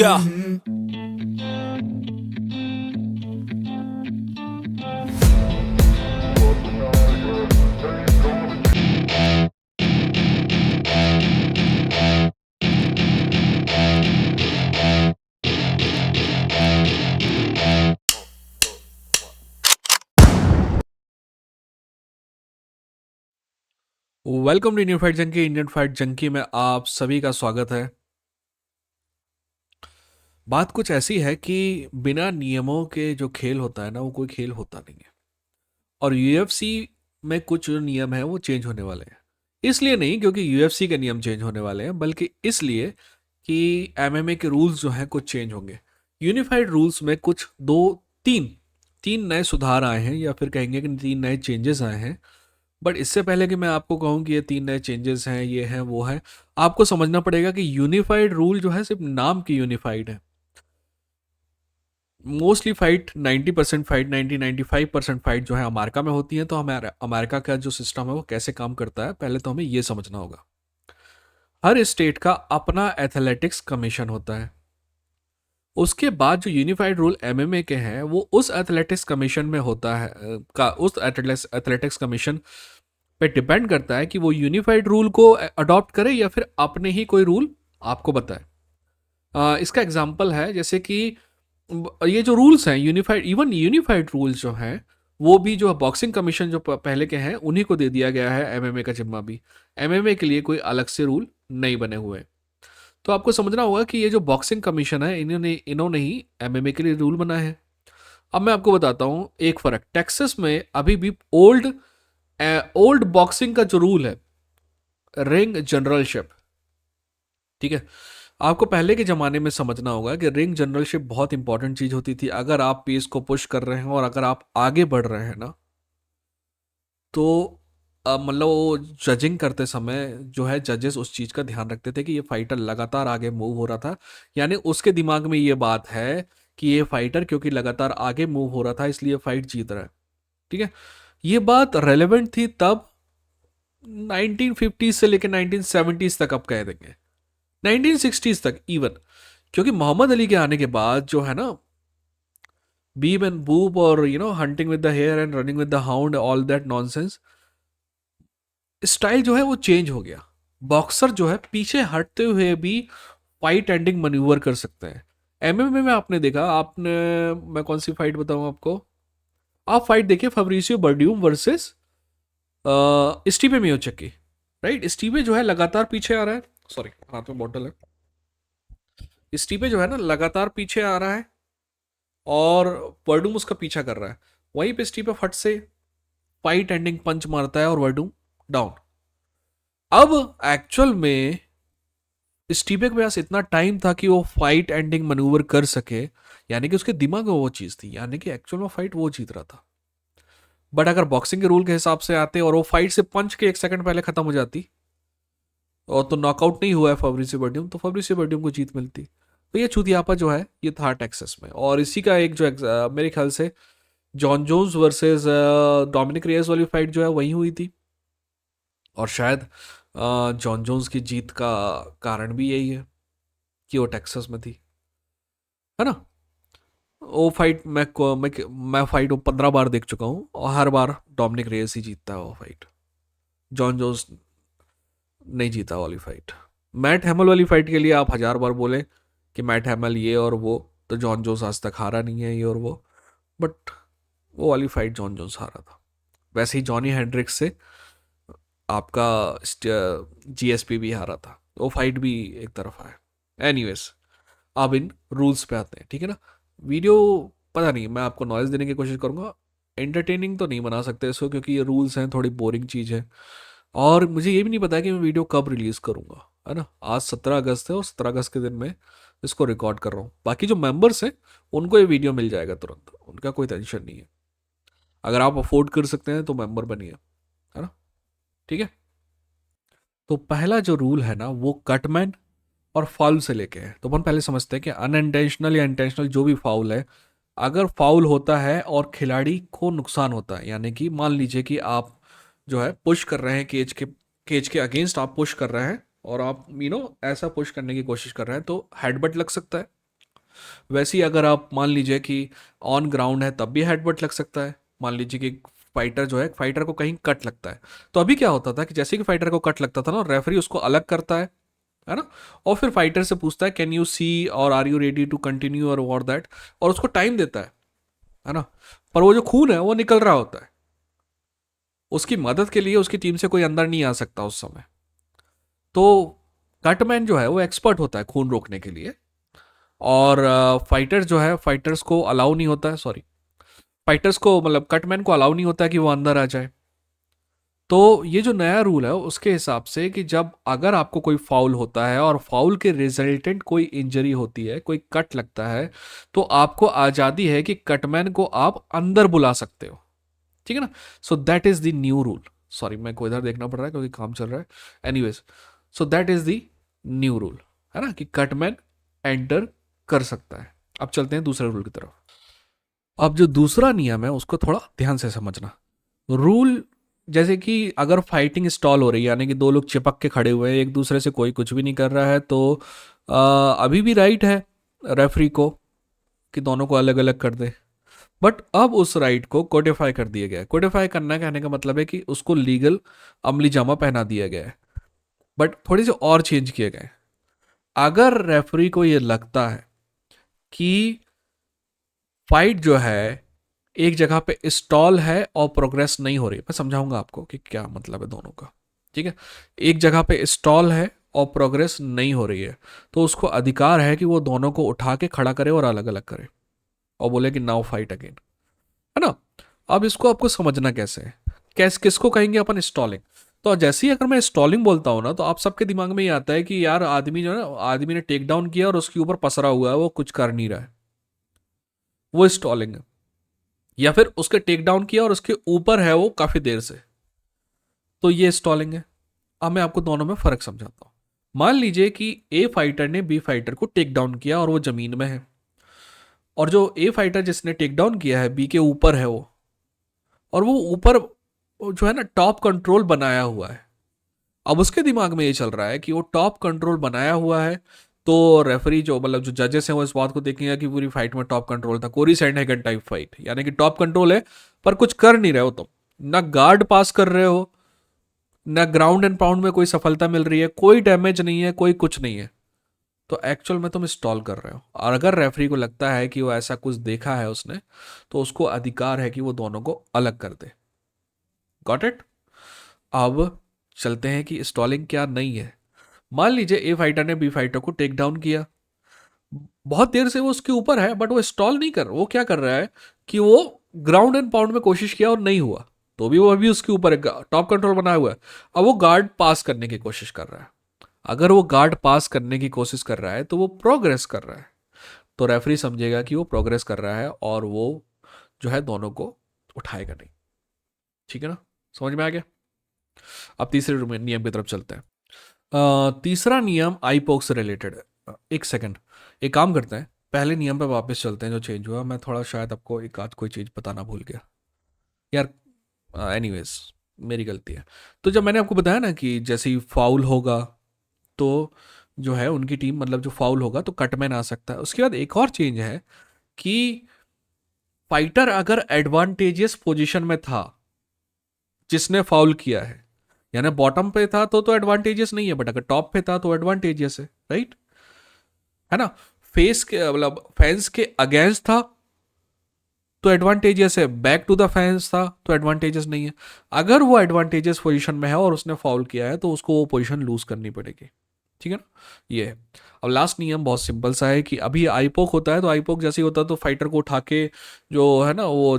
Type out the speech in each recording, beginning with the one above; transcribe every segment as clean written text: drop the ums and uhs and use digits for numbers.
Yeah. Welcome to Indian fight junkie. Indian fight junkie में आप सभी का स्वागत है। बात कुछ ऐसी है कि बिना नियमों के जो खेल होता है ना, वो कोई खेल होता नहीं है। और यूएफसी में कुछ जो नियम है वो चेंज होने वाले हैं। इसलिए नहीं क्योंकि यूएफसी के नियम चेंज होने वाले हैं, बल्कि इसलिए कि एमएमए के रूल्स जो हैं कुछ चेंज होंगे। यूनिफाइड रूल्स में कुछ दो तीन तीन नए सुधार आए हैं, या फिर कहेंगे कि तीन नए चेंजेस आए हैं। बट इससे पहले कि मैं आपको कहूँ कि ये तीन नए चेंजेस हैं, ये हैं वो है, आपको समझना पड़ेगा कि यूनिफाइड रूल जो है सिर्फ नाम की यूनिफाइड है। मोस्टली फाइट 90% फाइट 95% फाइट जो है अमेरिका में होती है। तो हमारा अमेरिका का जो सिस्टम है वो कैसे काम करता है, पहले तो हमें ये समझना होगा। हर स्टेट का अपना एथलेटिक्स कमीशन होता है। उसके बाद जो यूनिफाइड रूल एमएमए के हैं वो उस एथलेटिक्स कमीशन में होता है, उस एथलेटिक्स कमीशन पे डिपेंड करता है कि वो यूनिफाइड रूल को अडॉप्ट करे या फिर अपने ही कोई रूल आपको बताए। इसका एग्जांपल है जैसे कि ये जो रूल्स हैं यूनिफाइड, इवन यूनिफाइड रूल्स जो हैं वो भी जो बॉक्सिंग कमीशन जो पहले के हैं उन्हीं को दे दिया गया है एमएमए का जिम्मा भी। एमएमए के लिए कोई अलग से रूल नहीं बने हुए हैं। तो आपको समझना होगा कि ये जो बॉक्सिंग कमीशन है इन्होंने इन्होंने ही एमएमए के लिए रूल बनाए हैं। अब मैं आपको बताता हूँ एक फ़र्क। टेक्सास में अभी भी ओल्ड ओल्ड बॉक्सिंग का जो रूल है, रिंग जनरलशिप, ठीक है। आपको पहले के ज़माने में समझना होगा कि रिंग जनरलशिप बहुत इंपॉर्टेंट चीज़ होती थी। अगर आप पेस को पुश कर रहे हैं और अगर आप आगे बढ़ रहे हैं ना, तो मतलब वो जजिंग करते समय जो है जजेस उस चीज़ का ध्यान रखते थे कि ये फाइटर लगातार आगे मूव हो रहा था। यानी उसके दिमाग में ये बात है कि ये फाइटर क्योंकि लगातार आगे मूव हो रहा था इसलिए फाइट जीत रहा है, ठीक है। ये बात रेलेवेंट थी तब 1950 से लेकर 1970s तक, आप कह देंगे 1960s तक इवन। क्योंकि मोहम्मद अली के आने के बाद जो है ना, बीब एंड बूब और hunting with the hare and running with the hound, all that nonsense, style जो है वो चेंज हो गया। बॉक्सर जो है पीछे हटते हुए भी फाइट एंडिंग मनूवर कर सकते हैं। एमएमए में आपने देखा, आपने, मैं कौन सी फाइट बताऊं आपको, आप फाइट देखिए फब्रिसियो बर्ड्यूम वर्सेस स्टीफे मियोचिक की। राइट, स्टीफे जो है लगातार पीछे आ रहा है, सॉरी हाथ में बॉटल है, स्टीफे जो है ना लगातार पीछे आ रहा है और वर्डूम उसका पीछा कर रहा है। वहीं पे स्टीफे फट से फाइट एंडिंग पंच मारता है और वर्डूम डाउन। अब एक्चुअल में स्टीफे के पास इतना टाइम था कि वो फाइट एंडिंग मनूवर कर सके, यानी कि उसके दिमाग में वो चीज़ थी, यानी कि एक्चुअल में फाइट वो जीत रहा था। बट अगर बॉक्सिंग के रूल के हिसाब से आते और वो फाइट से पंच के 1 सेकंड पहले खत्म हो जाती और तो नॉकआउट नहीं हुआ है फब्रिसियो बर्ड्यूम, तो फब्रिसियो बर्ड्यूम को जीत मिलती। तो ये चूतियापा जो है ये था टेक्सास में। और इसी का एक जो मेरे ख्याल से Jon Jones versus Dominick Reyes वाली फाइट जो है वही हुई थी। और शायद जॉन जोन्स की जीत का कारण भी यही है कि वो टेक्सास में थी, है ना। वो फाइट मैं फाइट वो 15 बार देख चुका हूँ और हर बार डोमिनिक रेयस ही जीतता है वो फाइट। जॉन जोन्स नहीं जीता वाली फाइट। मैट हैमल वाली फाइट के लिए आप 1000 बार बोले कि मैट हैमल ये और वो, तो जॉन जोन्स आज तक हारा नहीं है ये और वो। बट वो वाली फाइट जॉन जोन्स हारा था। वैसे ही जॉनी हेंड्रिक्स से आपका जीएसपी भी हारा था, वो फाइट भी एक तरफा है। एनीवेज, अब इन रूल्स पे आते हैं, ठीक है ना। वीडियो पता नहीं, मैं आपको नॉलेज देने की कोशिश करूंगा। एंटरटेनिंग तो नहीं बना सकते इसको क्योंकि ये रूल्स हैं, थोड़ी बोरिंग चीज़ है। और मुझे ये भी नहीं पता है कि मैं वीडियो कब रिलीज़ करूंगा, है ना। आज 17 अगस्त है और 17 अगस्त के दिन मैं इसको रिकॉर्ड कर रहा हूँ। बाकी जो मेंबर्स हैं उनको ये वीडियो मिल जाएगा तुरंत, उनका कोई टेंशन नहीं है। अगर आप अफोर्ड कर सकते हैं तो मेंबर बनिए, है ना, ठीक है। तो पहला जो रूल है ना वो कटमैन और फाउल से लेके है। तो अपन पहले समझते हैं कि अनइंटेंशनल या इंटेंशनल जो भी फाउल है, अगर फाउल होता है और खिलाड़ी को नुकसान होता है, यानी कि मान लीजिए कि आप जो है पुश कर रहे हैं केज के अगेंस्ट आप पुश कर रहे हैं और आप ऐसा पुश करने की कोशिश कर रहे हैं तो हेडबट लग सकता है, वैसे ही अगर आप मान लीजिए कि ऑन ग्राउंड है तब भी हेडबट लग सकता है। मान लीजिए कि फाइटर जो है, फाइटर को कहीं कट लगता है, तो अभी क्या होता था कि जैसे कि फाइटर को कट लगता था ना, रेफरी उसको अलग करता है ना, और फिर फाइटर से पूछता है कैन यू सी और are you ready to continue और वॉर दैट, और उसको टाइम देता है ना। पर वो जो खून है वो निकल रहा होता है, उसकी मदद के लिए उसकी टीम से कोई अंदर नहीं आ सकता उस समय। तो कटमैन जो है वो एक्सपर्ट होता है खून रोकने के लिए, और फाइटर्स जो है, फाइटर्स को अलाउ नहीं होता है, सॉरी, फाइटर्स को मतलब कटमैन को अलाउ नहीं होता है कि वो अंदर आ जाए। तो ये जो नया रूल है उसके हिसाब से कि जब अगर आपको कोई फाउल होता है और फाउल के रिजल्टेंट कोई इंजरी होती है, कोई कट लगता है, तो आपको आज़ादी है कि कटमैन को आप अंदर बुला सकते हो। ठीक है ना। So that is the new rule. Sorry, मेरे को इधर देखना पड़ रहा है क्योंकि काम चल रहा है। Anyways, so that is the new rule, है ना, कि कटमैन एंटर कर सकता है। अब चलते हैं दूसरे रूल की तरफ। अब जो दूसरा नियम है उसको थोड़ा ध्यान से समझना। रूल जैसे कि अगर फाइटिंग स्टॉल हो रही है, यानी कि दो लोग चिपक के खड़े हुए हैं एक दूसरे से, कोई कुछ भी नहीं कर रहा है, तो अभी भी राइट है रेफरी को कि दोनों को अलग अलग कर दे। बट अब उस राइट को कोडिफाई कर दिया गया है। कोडिफाई करना कहने का मतलब है कि उसको लीगल अमली जामा पहना दिया गया है, बट थोड़ी सी और चेंज किए गए। अगर रेफरी को ये लगता है कि फाइट जो है एक जगह पे स्टॉल है और प्रोग्रेस नहीं हो रही, मैं समझाऊंगा आपको कि क्या मतलब है दोनों का। ठीक है, एक जगह पे स्टॉल है और प्रोग्रेस नहीं हो रही है, तो उसको अधिकार है कि वो दोनों को उठा के खड़ा करे और अलग अलग करे और बोले कि नाउ फाइट अगेन, है ना। अब इसको आपको समझना कैसे है, किसको कहेंगे अपन स्टॉलिंग। तो जैसे ही अगर मैं स्टॉलिंग बोलता हूँ ना, तो आप सबके दिमाग में ये आता है कि यार आदमी जो है ना, आदमी ने टेक डाउन किया और उसके ऊपर पसरा हुआ है, वो कुछ कर नहीं रहा है, वो स्टॉलिंग है। या फिर उसके टेक डाउन किया और उसके ऊपर है वो काफी देर से, तो ये स्टॉलिंग है। अब मैं आपको दोनों में फर्क समझाता हूँ। मान लीजिए कि ए फाइटर ने बी फाइटर को टेक डाउन किया और वो जमीन में है, और जो ए फाइटर जिसने टेक डाउन किया है बी के ऊपर है वो, और वो ऊपर जो है ना टॉप कंट्रोल बनाया हुआ है। अब उसके दिमाग में ये चल रहा है कि वो टॉप कंट्रोल बनाया हुआ है, तो रेफरी जो मतलब जो जजेस हैं वो इस बात को देखेंगे कि पूरी फाइट में टॉप कंट्रोल था, कोरी सैंडहैगन टाइप फाइट, यानी कि टॉप कंट्रोल है पर कुछ कर नहीं रहे हो तुम, ना गार्ड पास कर रहे हो, ना ग्राउंड एंड पाउंड में कोई सफलता मिल रही है, कोई डैमेज नहीं है, कोई कुछ नहीं है, तो एक्चुअल में तुम स्टॉल कर रहे हो। और अगर रेफरी को लगता है कि वो ऐसा कुछ देखा है उसने, तो उसको अधिकार है कि वो दोनों को अलग कर दे। Got it. अब चलते हैं कि स्टॉलिंग क्या नहीं है। मान लीजिए ए फाइटर ने बी फाइटर को टेक डाउन किया, बहुत देर से वो उसके ऊपर है, बट वो स्टॉल नहीं कर, वो क्या कर रहा है कि वो ग्राउंड एंड पाउंड में कोशिश किया और नहीं हुआ, तो भी वो अभी उसके ऊपर है, टॉप कंट्रोल बनाया हुआ है। अब वो गार्ड पास करने की कोशिश कर रहा है। अगर वो गार्ड पास करने की कोशिश कर रहा है तो वो प्रोग्रेस कर रहा है, तो रेफरी समझेगा कि वो प्रोग्रेस कर रहा है और वो जो है दोनों को उठाएगा नहीं। ठीक है ना, समझ में आ गया। अब तीसरे नियम की तरफ चलते हैं। तीसरा नियम आईपॉक से रिलेटेड है। एक सेकंड, एक काम करते हैं, पहले नियम पे वापस चलते हैं जो चेंज हुआ। मैं थोड़ा शायद आपको एक आध कोई चीज़ बताना भूल गया यार। एनीवेज, मेरी गलती है। तो जब मैंने आपको बताया ना कि जैसे ही फाउल होगा तो जो है उनकी टीम, मतलब जो फाउल होगा तो कटमैन आ सकता है। उसके बाद एक और चेंज है कि फाइटर अगर एडवांटेजियस पोजीशन में था जिसने फाउल किया है, यानी बॉटम पे था तो एडवांटेजियस नहीं है, बट अगर टॉप पे था तो एडवांटेजियस है, राइट, है ना। फेस के मतलब फैंस के अगेंस्ट था तो एडवांटेजियस है, बैक टू द फैंस था तो एडवांटेजियस नहीं है। अगर वो एडवांटेजियस पोजीशन में है और उसने फाउल किया है तो उसको वो पोजीशन लूज करनी पड़ेगी। ठीक है ना, ये है। अब लास्ट नियम बहुत सिंपल सा है कि अभी आईपोक होता है, तो आईपोक जैसे ही होता है तो फाइटर को उठा के जो है ना वो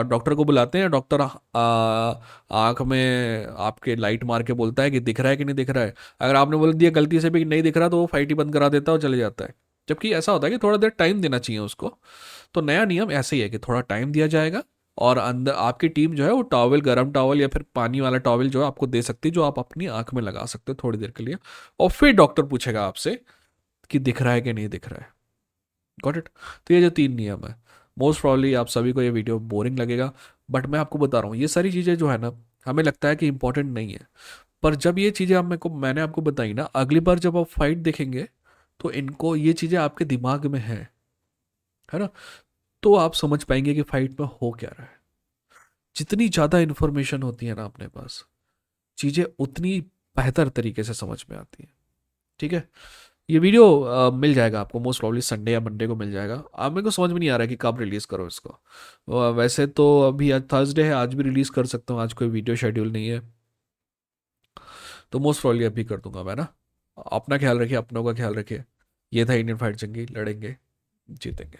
डॉक्टर को बुलाते हैं। डॉक्टर आंख में आपके लाइट मार के बोलता है कि दिख रहा है कि नहीं दिख रहा है। अगर आपने बोल दिया गलती से भी कि नहीं दिख रहा, तो वो फाइट ही बंद करा देता है और चले जाता है। जबकि ऐसा होता है कि थोड़ा देर टाइम देना चाहिए उसको। तो नया नियम ऐसे ही है कि थोड़ा टाइम दिया जाएगा, और अंदर आपकी टीम जो है वो टॉवल, गर्म टॉवल या फिर पानी वाला टॉवल जो है आपको दे सकती है, जो आप अपनी आंख में लगा सकते हो थोड़ी देर के लिए। और फिर डॉक्टर पूछेगा आपसे कि दिख रहा है कि नहीं दिख रहा है। Got it. तो ये जो तीन नियम है, मोस्ट प्रॉब्ली आप सभी को ये वीडियो बोरिंग लगेगा, बट मैं आपको बता रहा हूँ ये सारी चीज़ें जो है ना, हमें लगता है कि इंपॉर्टेंट नहीं है, पर जब ये चीज़ें आप मैंने आपको बताई ना, अगली बार जब आप फाइट देखेंगे तो इनको ये चीज़ें आपके दिमाग में हैं। है ना? तो आप समझ पाएंगे कि फाइट में हो क्या रहा है। जितनी ज़्यादा इन्फॉर्मेशन होती है ना अपने पास, चीज़ें उतनी बेहतर तरीके से समझ में आती हैं। ठीक है? ये वीडियो मिल जाएगा आपको मोस्ट प्रॉब्ली संडे या मंडे को मिल जाएगा। अब मेरे को समझ में नहीं आ रहा है कि कब रिलीज़ करो इसको। वैसे तो अभी आज थर्सडे है, आज भी रिलीज़ कर सकता हूँ, आज कोई वीडियो शेड्यूल नहीं है, तो मोस्ट प्रॉब्ली अभी कर दूंगा मैं ना। अपना ख्याल रखिए, अपनों का ख्याल रखिए। ये था इंडियन फाइट जंगी, लड़ेंगे, जीतेंगे।